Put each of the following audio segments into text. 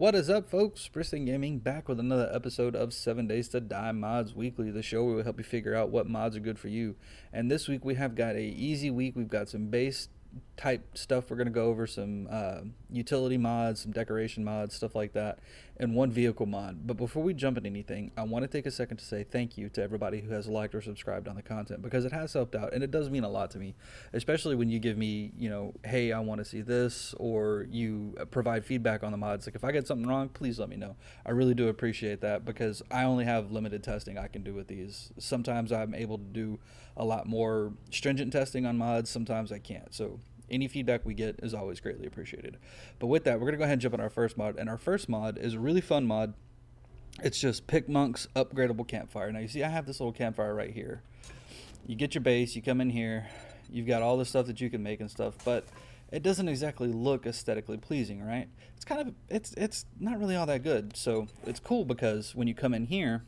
What is up, folks? Briston Gaming back with another episode of 7 Days to Die Mods Weekly, the show where we help you figure out what mods are good for you. And this week we have got a easy week. We've got some base type stuff. We're going to go over some utility mods, some decoration mods, stuff like that, and one vehicle mod. But before we jump into anything, I want to take a second to say thank you to everybody who has liked or subscribed on the content, because it has helped out and it does mean a lot to me, especially when you give me, hey, I want to see this, or you provide feedback on the mods. Like if I get something wrong, please let me know. I really do appreciate that, because I only have limited testing I can do with these. Sometimes I'm able to do a lot more stringent testing on mods, sometimes I can't. So any feedback we get is always greatly appreciated. But with that, we're going to go ahead and jump on our first mod. And our first mod is a really fun mod. It's just Monk's Upgradeable Campfire. Now you see I have this little campfire right here. You get your base, you come in here, you've got all the stuff that you can make and stuff, but it doesn't exactly look aesthetically pleasing, right? It's kind of, it's not really all that good. So it's cool because when you come in here,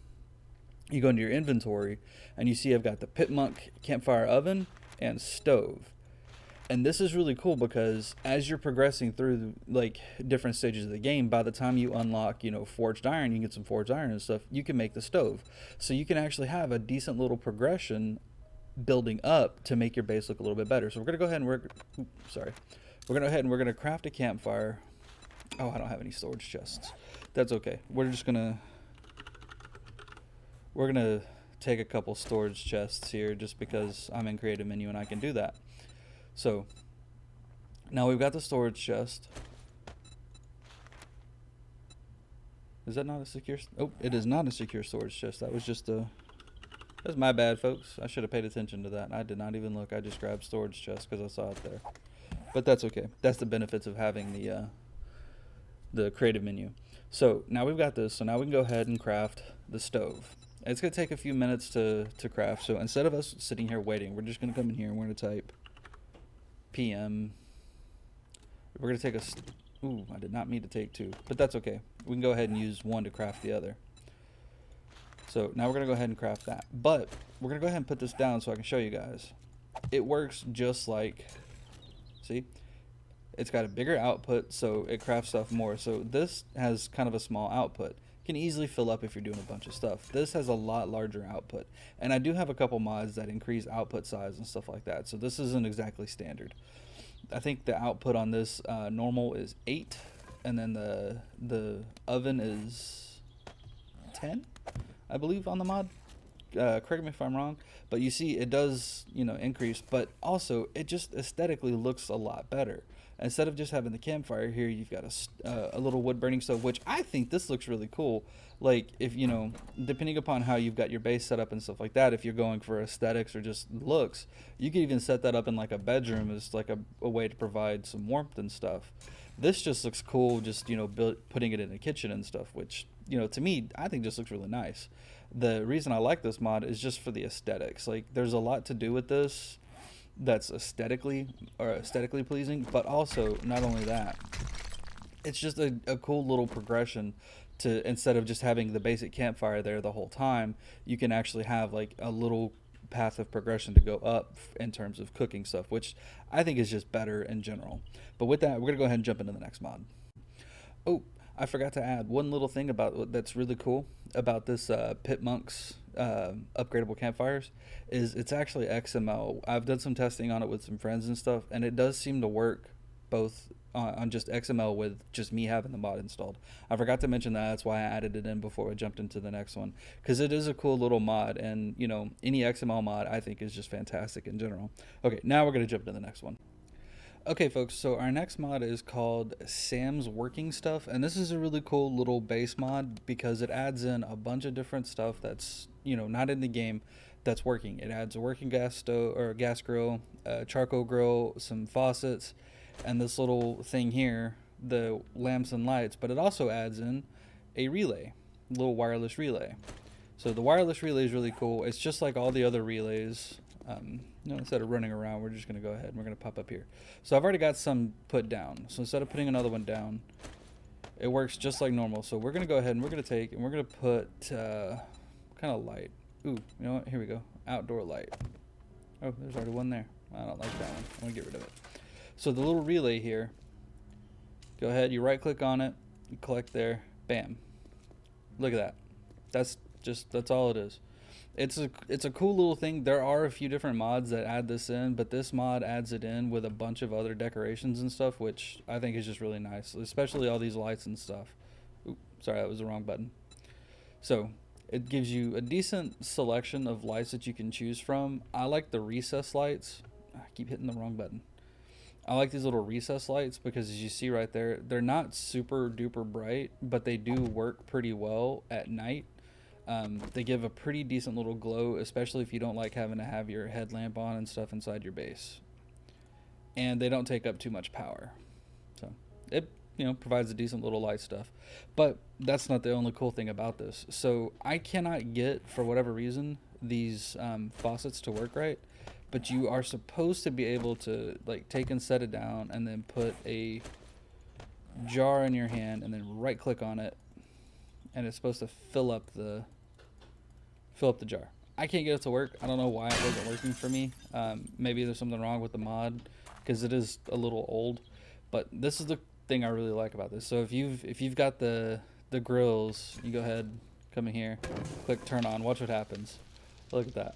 you go into your inventory and you see I've got the Monk Campfire Oven and Stove. And this is really cool because as you're progressing through like different stages of the game, by the time you unlock, forged iron, you can get some forged iron and stuff, you can make the stove. So you can actually have a decent little progression building up to make your base look a little bit better. So we're going to go ahead and we're going to go ahead and we're going to craft a campfire. Oh, I don't have any storage chests. That's okay. We're going to take a couple storage chests here just because I'm in creative menu and I can do that. So now we've got the storage chest. Is that not a secure? Oh, it is not a secure storage chest. That was just a... That's my bad, folks. I should have paid attention to that. I did not even look. I just grabbed storage chest because I saw it there. But that's okay. That's the benefits of having the creative menu. So now we've got this. So now we can go ahead and craft the stove. It's going to take a few minutes to craft. So instead of us sitting here waiting, we're just going to come in here and we're going to type PM. We're going to take a... Ooh, I did not mean to take two. But that's okay. We can go ahead and use one to craft the other. So now we're going to go ahead and craft that. But we're going to go ahead and put this down so I can show you guys. It works just like... See? It's got a bigger output, so it crafts stuff more. So this has kind of a small output. It can easily fill up if you're doing a bunch of stuff. This has a lot larger output. And I do have a couple mods that increase output size and stuff like that. So this isn't exactly standard. I think the output on this normal is 8. And then the oven is 10, I believe, on the mod. Correct me if I'm wrong. But you see it does, increase. But also it just aesthetically looks a lot better. Instead of just having the campfire here, you've got a little wood burning stove, which I think this looks really cool. Like if, depending upon how you've got your base set up and stuff like that, if you're going for aesthetics or just looks, you could even set that up in like a bedroom as like a way to provide some warmth and stuff. This just looks cool, just, putting it in a kitchen and stuff, which, to me, I think just looks really nice. The reason I like this mod is just for the aesthetics. Like there's a lot to do with this that's aesthetically pleasing, but also not only that, it's just a cool little progression to, instead of just having the basic campfire there the whole time, you can actually have like a little path of progression to go up in terms of cooking stuff, which I think is just better in general. But with that, we're gonna go ahead and jump into the next mod. Oh, I forgot to add one little thing about that's really cool about this Monk's upgradable campfires is it's actually XML. I've done some testing on it with some friends and stuff, and it does seem to work both on just XML with just me having the mod installed. I forgot to mention that. That's why I added it in before I jumped into the next one, because it is a cool little mod, and any XML mod I think is just fantastic in general. Okay, now we're going to jump to the next one. Okay, folks, so our next mod is called Sam's Working Stuff, and this is a really cool little base mod because it adds in a bunch of different stuff that's, not in the game that's working. It adds a working gas stove or gas grill, a charcoal grill, some faucets, and this little thing here, the lamps and lights, but it also adds in a relay, a little wireless relay. So the wireless relay is really cool. It's just like all the other relays. Instead of running around, we're just going to go ahead and we're going to pop up here. So I've already got some put down. So instead of putting another one down, it works just like normal. So we're going to go ahead and we're going to take and we're going to put kind of light. Ooh, you know what? Here we go. Outdoor light. Oh, there's already one there. I don't like that one. I want to get rid of it. So the little relay here, go ahead, you right click on it. You collect there, bam. Look at that. That's all it is. It's a cool little thing. There are a few different mods that add this in, but this mod adds it in with a bunch of other decorations and stuff, which I think is just really nice, especially all these lights and stuff. Oop, sorry, that was the wrong button. So it gives you a decent selection of lights that you can choose from. I like the recess lights. I keep hitting the wrong button. I like these little recess lights because, as you see right there, they're not super duper bright, but they do work pretty well at night. They give a pretty decent little glow, especially if you don't like having to have your headlamp on and stuff inside your base. And they don't take up too much power. So it, provides a decent little light stuff. But that's not the only cool thing about this. So I cannot get, for whatever reason, these faucets to work right. But you are supposed to be able to like take and set it down and then put a jar in your hand and then right click on it, and it's supposed to fill up the jar. I can't get it to work. I don't know why it wasn't working for me. Maybe there's something wrong with the mod because it is a little old. But this is the thing I really like about this. So if you've got the grills, you go ahead, come in here, click turn on. Watch what happens. Look at that.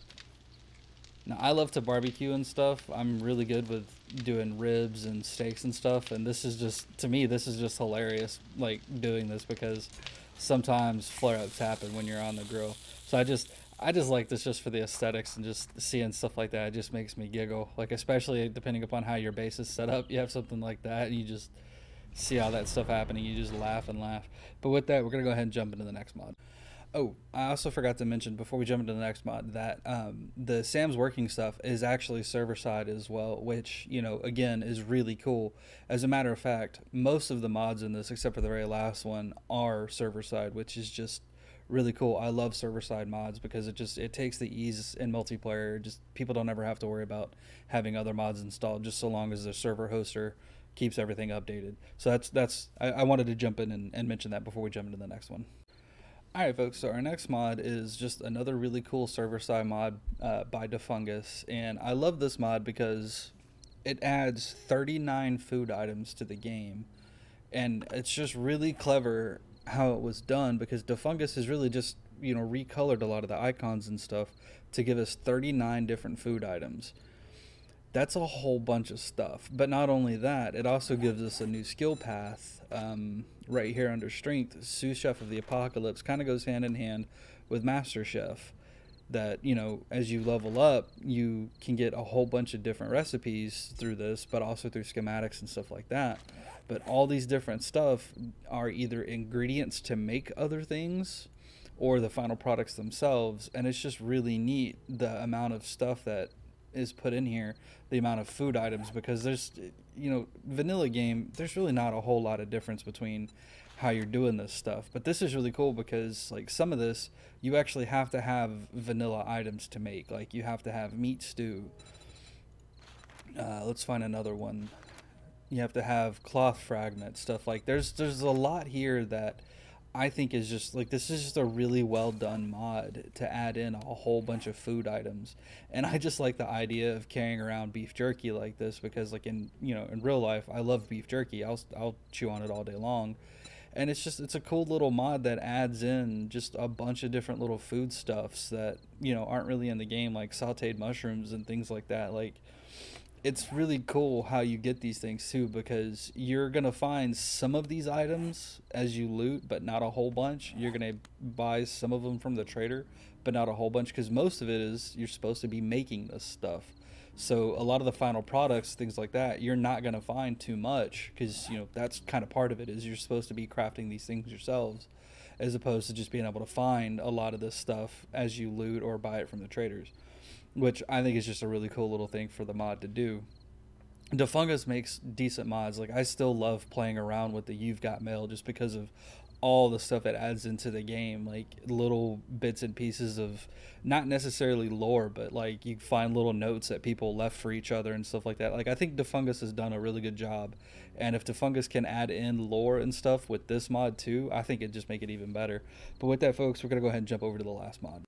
Now, I love to barbecue and stuff. I'm really good with doing ribs and steaks and stuff. And this is just, to me, this is just hilarious, like, doing this because sometimes flare-ups happen when you're on the grill. So I just like this just for the aesthetics and just seeing stuff like that. It just makes me giggle. Like, especially depending upon how your base is set up. You have something like that and you just see all that stuff happening. You just laugh and laugh. But with that, we're going to go ahead and jump into the next mod. Oh, I also forgot to mention before we jump into the next mod that the Sam's working stuff is actually server side as well, which, again, is really cool. As a matter of fact, most of the mods in this, except for the very last one, are server side, which is just really cool. I love server side mods because it takes the ease in multiplayer. Just people don't ever have to worry about having other mods installed, just so long as the server hoster keeps everything updated. So I wanted to jump in and mention that before we jump into the next one. Alright folks, so our next mod is just another really cool server-side mod by Defungus, and I love this mod because it adds 39 food items to the game, and it's just really clever how it was done because Defungus has really just, recolored a lot of the icons and stuff to give us 39 different food items. That's a whole bunch of stuff, but not only that, it also gives us a new skill path. Right here under strength, Sous Chef of the Apocalypse kind of goes hand in hand with Master Chef. That, as you level up, you can get a whole bunch of different recipes through this, but also through schematics and stuff like that. But all these different stuff are either ingredients to make other things or the final products themselves, and it's just really neat the amount of stuff that is put in here, the amount of food items, because there's, vanilla game, there's really not a whole lot of difference between how you're doing this stuff. But this is really cool because, like, some of this, you actually have to have vanilla items to make. Like, you have to have meat stew. Let's find another one. You have to have cloth fragment, stuff like, there's a lot here that I think is just like, this is just a really well done mod to add in a whole bunch of food items. And I just like the idea of carrying around beef jerky like this because, like, in real life, I love beef jerky. I'll chew on it all day long. And it's a cool little mod that adds in just a bunch of different little food stuffs that, aren't really in the game, like sauteed mushrooms and things like that. Like, it's really cool how you get these things too, because you're gonna find some of these items as you loot, but not a whole bunch. You're gonna buy some of them from the trader, but not a whole bunch, because most of it is you're supposed to be making this stuff. So a lot of the final products, things like that, you're not gonna find too much, because that's kind of part of it, is you're supposed to be crafting these things yourselves, as opposed to just being able to find a lot of this stuff as you loot or buy it from the traders, which I think is just a really cool little thing for the mod to do. Defungus makes decent mods. Like, I still love playing around with the You've Got Mail just because of all the stuff it adds into the game, like little bits and pieces of not necessarily lore, but like you find little notes that people left for each other and stuff like that. Like, I think Defungus has done a really good job, and if Defungus can add in lore and stuff with this mod too, I think it'd just make it even better. But with that, folks, we're gonna go ahead and jump over to the last mod.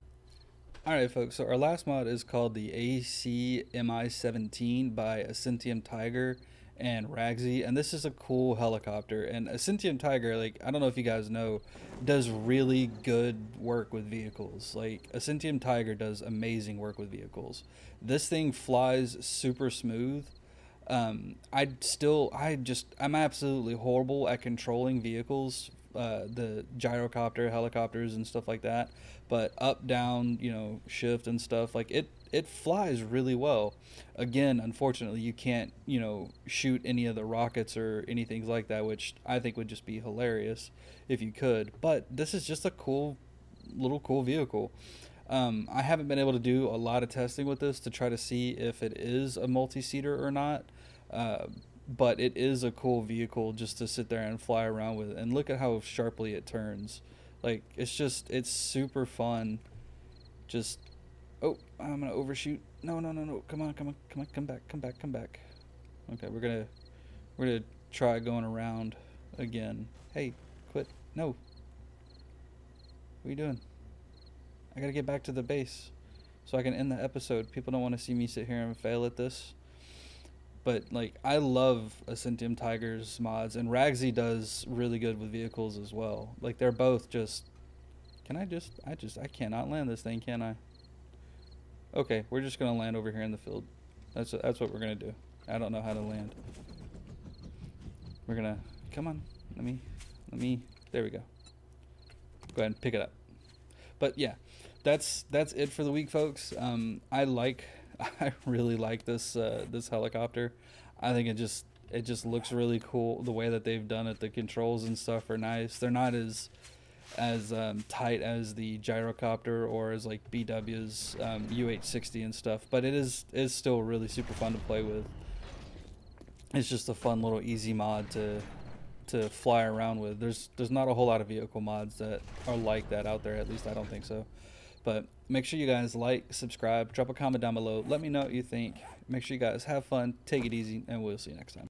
Alright folks, so our last mod is called the ACMI 17 by Ascentium Tiger, and Ragsy, and this is a cool helicopter. And a Sentium Tiger, like, I don't know if you guys know, does really good work with vehicles. Like, a Sentium Tiger does amazing work with vehicles. This thing flies super smooth. I'm absolutely horrible at controlling vehicles, the gyrocopter, helicopters, and stuff like that. But up, down, shift and stuff, like it flies really well. Again, unfortunately, you can't, shoot any of the rockets or anything like that, which I think would just be hilarious if you could. But this is just a cool vehicle. I haven't been able to do a lot of testing with this to try to see if it is a multi-seater or not. Uh, but it is a cool vehicle just to sit there and fly around with. And look at how sharply it turns. Like, it's super fun. Just, oh, I'm gonna overshoot. No, no, no, no. Come on, come on, come on, come back, come back, come back. Okay, we're gonna try going around again. Hey, quit. No. What are you doing? I gotta get back to the base so I can end the episode. People don't want to see me sit here and fail at this. But, like, I love Ascentium Tiger's mods, and Ragsy does really good with vehicles as well. Like, they're both just... I cannot land this thing, can I? Okay, we're just gonna land over here in the field. That's what we're gonna do. I don't know how to land. We're gonna... Come on. Let me... There we go. Go ahead and pick it up. But, yeah. That's it for the week, folks. I really like this helicopter. I think it just looks really cool. The way that they've done it, the controls and stuff are nice. They're not as tight as the gyrocopter or as like BW's UH-60 and stuff, but it is still really super fun to play with. It's just a fun little easy mod to fly around with. There's not a whole lot of vehicle mods that are like that out there. At least I don't think so. But make sure you guys like, subscribe, drop a comment down below. Let me know what you think. Make sure you guys have fun, take it easy, and we'll see you next time.